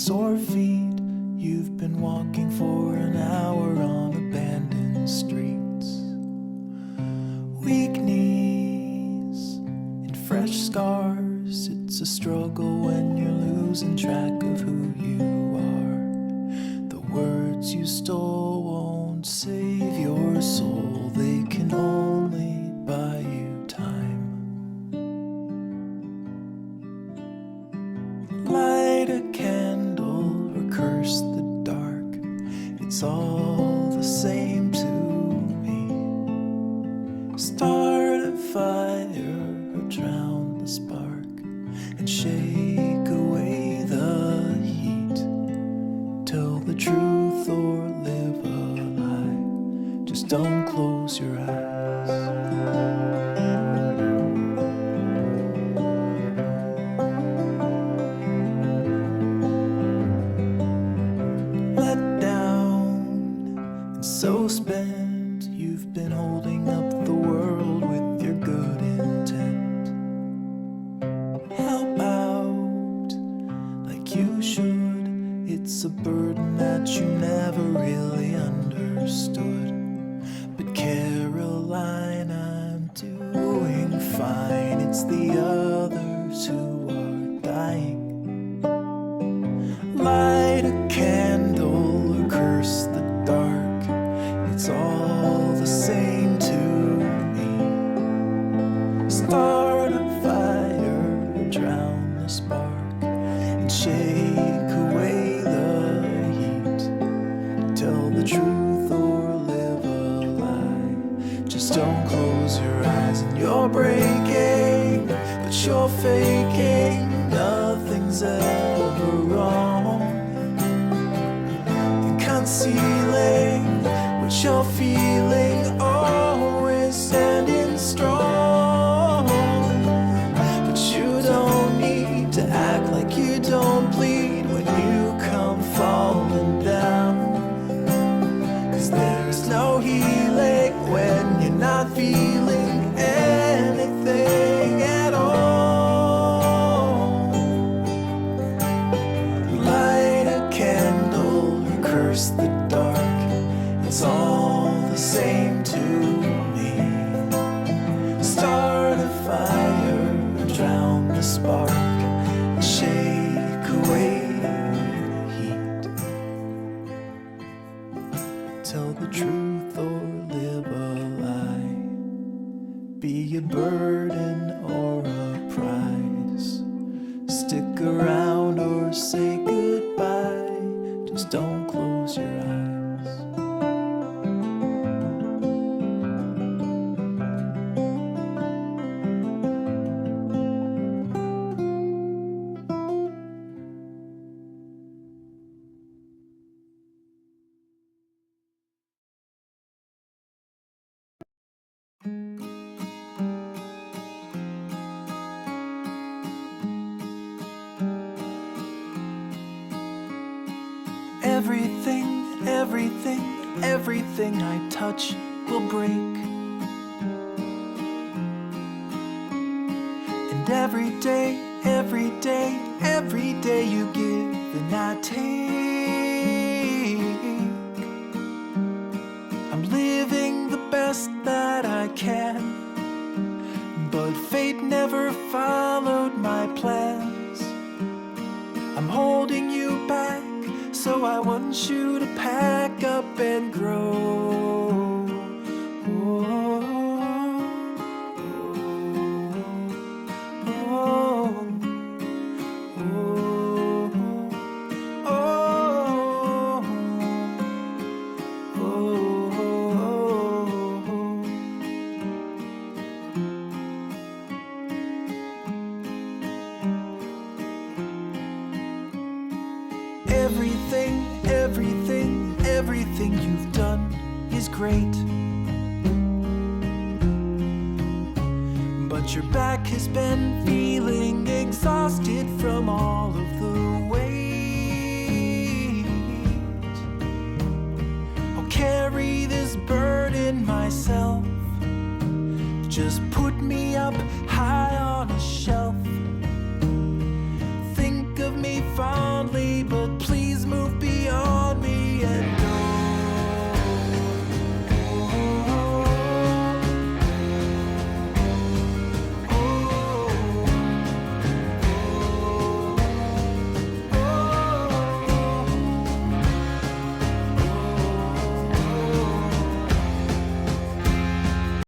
sore feet. You've been walking for an hour on abandoned streets. Weak knees and fresh scars. It's a struggle when you're losing track of who you are. The words you stole won't save your soul. They can only buy you time. Light a candle or curse the dark. It's all the same to me. Start a fire or drown the spark and shake away the heat. Tell the truth or live a lie. Just don't close your eyes. So spent, you've been holding up the world with your good intent. Help out like you should. It's a burden that you never really understood. But Caroline, I'm doing fine. It's the others who are dying. Light a candle or curse the dark. It's all the same to me. Start a fire, drown the spark, and shake away the heat. Tell the truth or live a lie. Just don't close your eyes. And you're breaking, but you're faking. Nothing's ever wrong. You're concealing what you're feeling, always standing strong. But you don't need to act like you don't bleed when you come falling down. 'Cause there's no healing when you're not feeling anything at all. Light a candle or curse the dark. It's all the same to me. Start a fire, drown the spark, and shake away the heat. Tell the truth or live a lie. Be a burden or a prize. Stick around or say goodbye. Just don't close your eyes. Everything, everything, everything I touch will break. And every day, every day, every day you give and I take. I'm living the best that I can, but fate never followed my plans. I'm holding you back, so I want you to pack up and grow. Everything, everything, everything you've done is great. But your back has been feeling exhausted from all of the weight. I'll carry this burden myself. Just put me up high on a shelf. Think of me fondly, but please move beyond.